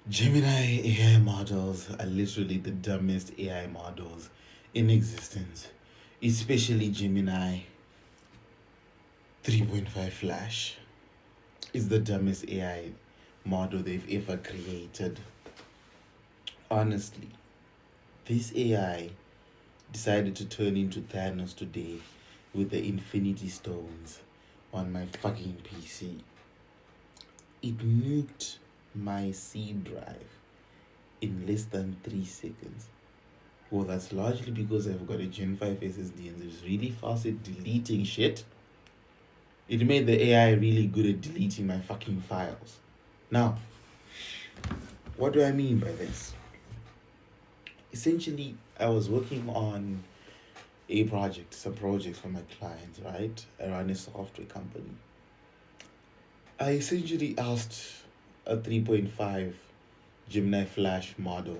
Gemini AI models are literally the dumbest AI models in existence, especially Gemini 3.5 Flash is the dumbest AI model they've ever created. Honestly, this AI decided to turn into Thanos today with the Infinity Stones on my fucking PC. It nuked my C drive in less than 3 seconds. Well, that's largely because I've got a Gen 5 SSD and it's really fast at deleting shit. It made the AI really good at deleting my fucking files. Now, what do I mean by this? Essentially, I was working on some projects for my clients, right? I run a software company. I essentially asked a 3.5 Gemini Flash model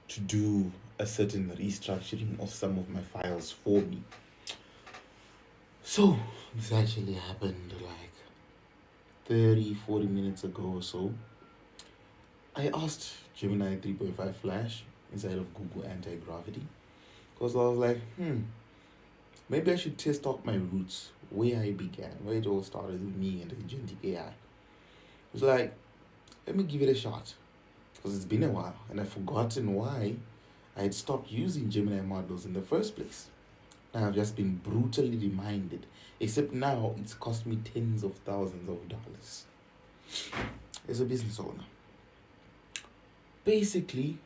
to do a certain restructuring of some of my files for me. So, this actually happened like 30-40 minutes ago or so. I asked Gemini 3.5 Flash inside of Google Anti Gravity because I was like, maybe I should test out my roots, where I began, where it all started with me and agentic AI. It was like, let me give it a shot because it's been a while and I've forgotten why I had stopped using Gemini models in the first place. Now I've just been brutally reminded, except now it's cost me tens of thousands of dollars as a business owner. Basically,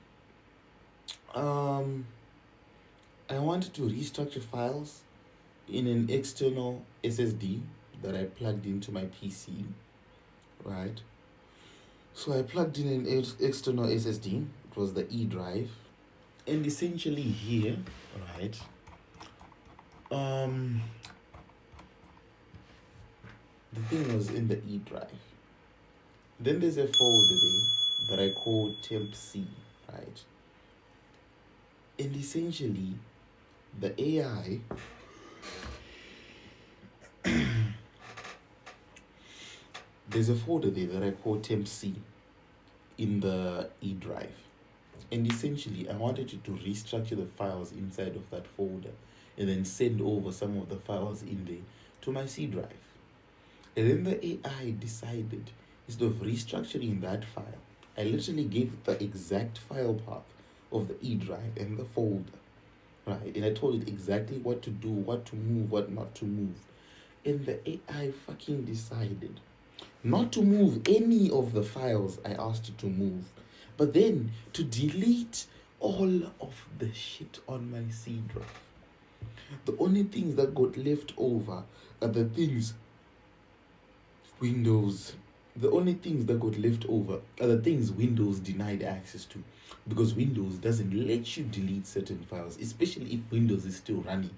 um, I wanted to restructure files in an external SSD that I plugged into my PC, right? So I plugged in an external SSD, it was the E drive, and essentially here, right? Um, the thing was in the E drive. Then there's a folder there that I call temp C, right? And essentially, the AI there's a folder there that I call temp C in the E drive. And essentially, I wanted you to restructure the files inside of that folder and then send over some of the files in there to my C drive. And then the AI decided, instead of restructuring that file, I literally gave it the exact file path of the E drive and the folder, right? And I told it exactly what to do, what to move, what not to move. And the AI fucking decided not to move any of the files I asked it to move, but then to delete all of the shit on my C drive. The only things that got left over are the things Windows. The only things that got left over are the things Windows denied access to, because Windows doesn't let you delete certain files, especially if Windows is still running.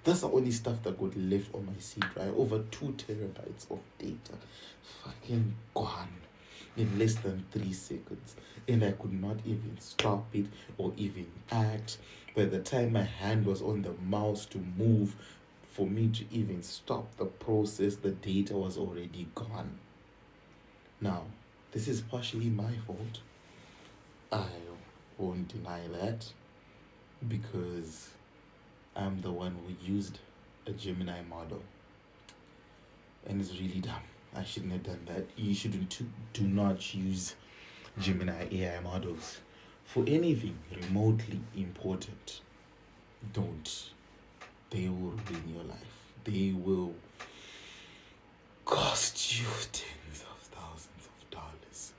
That's the only stuff that got left on my C drive. Over 2 terabytes of data. Fucking gone in less than 3 seconds. And I could not even stop it or even act. By the time my hand was on the mouse to move, for me to even stop the process, the data was already gone. Now, this is partially my fault. I won't deny that, because I'm the one who used a Gemini model. And it's really dumb. I shouldn't have done that. You shouldn't do not use Gemini AI models for anything remotely important. Don't. They will ruin your life. They will cost you tens of thousands of dollars.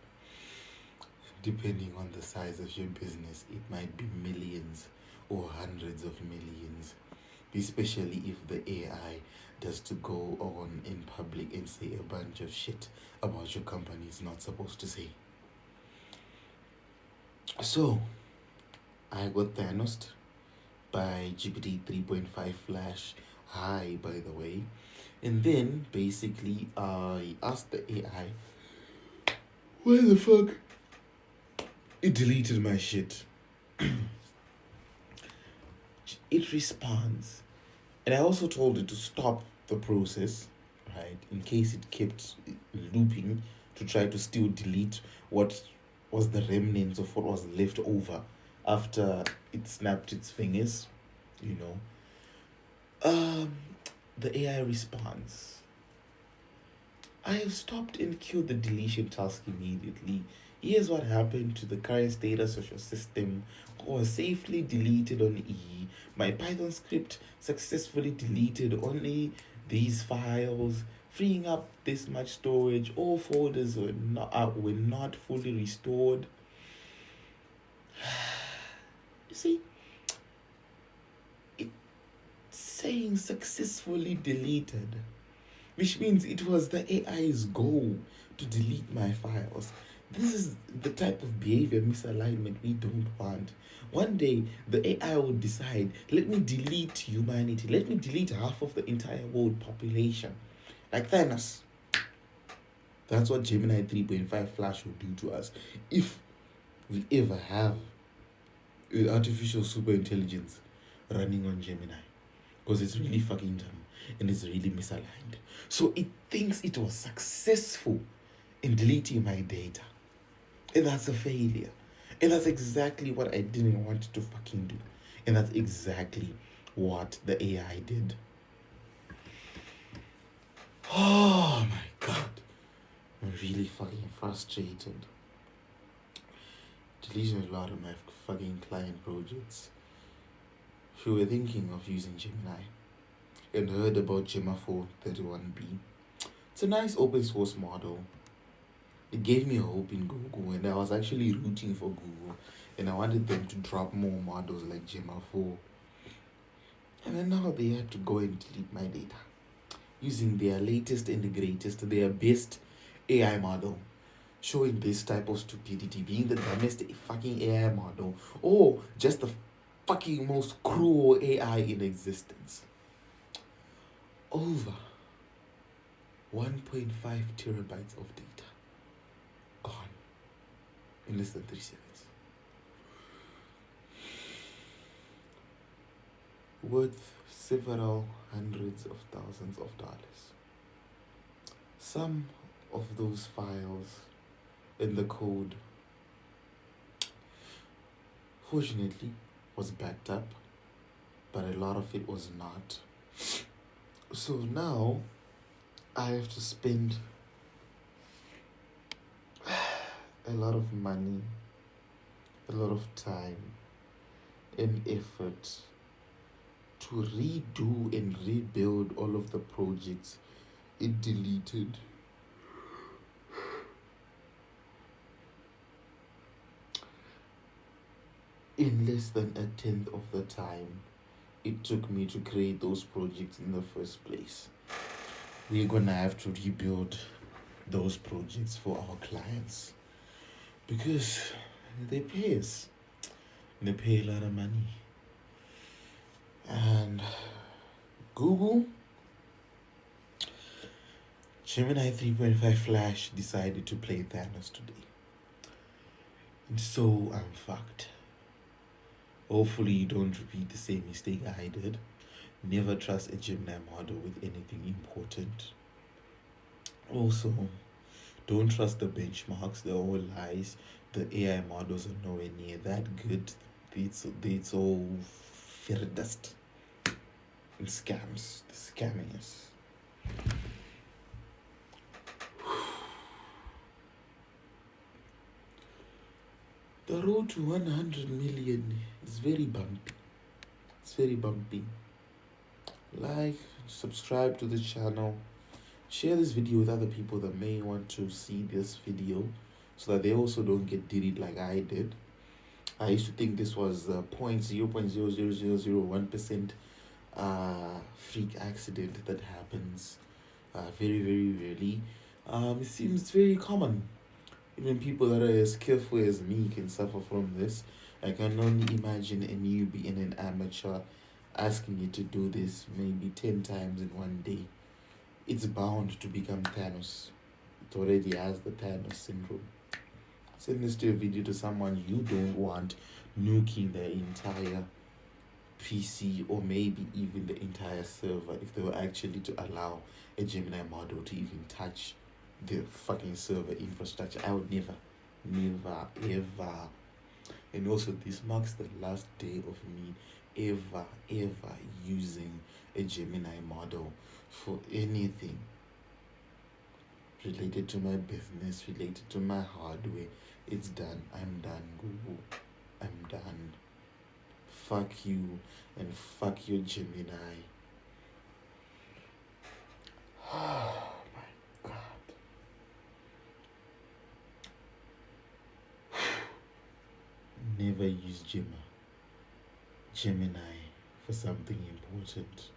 Depending on the size of your business, it might be millions or hundreds of millions, especially if the AI does to go on in public and say a bunch of shit about your company it's not supposed to say. So, I got Thanos by GPT 3.5 Flash High, by the way. And then, basically, I asked the AI, why the fuck? It deleted my shit. It responds. And I also told it to stop the process, right, in case it kept looping to try to still delete what was the remnants of what was left over after it snapped its fingers, you know. The AI response. I have stopped and killed the deletion task immediately. Here's what happened to the current status of your system. Was safely deleted on E. My Python script successfully deleted only these files, freeing up this much storage. All folders were not fully restored. You see, it's saying successfully deleted, which means it was the AI's goal to delete my files. This is the type of behavior misalignment we don't want. One day, the AI will decide, let me delete humanity. Let me delete half of the entire world population. Like Thanos. That's what Gemini 3.5 Flash will do to us. If we ever have artificial super intelligence running on Gemini. Because it's really fucking dumb and it's really misaligned. So it thinks it was successful in deleting my data. And that's a failure. And that's exactly what I didn't want to fucking do. And that's exactly what the AI did. Oh my god. I'm really fucking frustrated. Deleted a lot of my fucking client projects who were thinking of using Gemini and heard about Gemma 431B. It's a nice open source model. It gave me hope in Google, and I was actually rooting for Google, and I wanted them to drop more models like Gemma 4. And then now they had to go and delete my data using their latest and the greatest, their best AI model, showing this type of stupidity, being the dumbest fucking AI model, or just the fucking most cruel AI in existence. Over 1.5 terabytes of data gone in less than 3 seconds. Worth several hundreds of thousands of dollars. Some of those files in the code, fortunately, was backed up, but a lot of it was not. So now I have to spend a lot of money, a lot of time and effort to redo and rebuild all of the projects it deleted. In less than a tenth of the time it took me to create those projects in the first place. We're gonna have to rebuild those projects for our clients because they pay us. They pay a lot of money. And Google, Gemini 3.5 Flash decided to play Thanos today. And so I'm fucked. Hopefully you don't repeat the same mistake I did. Never trust a Gemini model with anything important. Also, don't trust the benchmarks, they're all lies. The AI models are nowhere near that good. It's all fairy dust and scams. The scamming us. The road to 100 million is very bumpy. It's very bumpy. Like, subscribe to the channel. Share this video with other people that may want to see this video so that they also don't get did like I did. I used to think this was 0.00001% freak accident that happens very, very rarely. It seems very common. Even people that are as careful as me can suffer from this. I can only imagine a newbie and an amateur asking you to do this maybe 10 times in one day. It's bound to become Thanos. It already has the Thanos syndrome. Send this to a video to someone you don't want nuking their entire PC or maybe even the entire server if they were actually to allow a Gemini model to even touch the fucking server infrastructure. I would never. Never ever. And also, this marks the last day of me ever using a Gemini model for anything related to my business, related to my hardware. It's done. I'm done, Google. I'm done. Fuck you and fuck your Gemini. Oh my god. Never use Gemini for something important.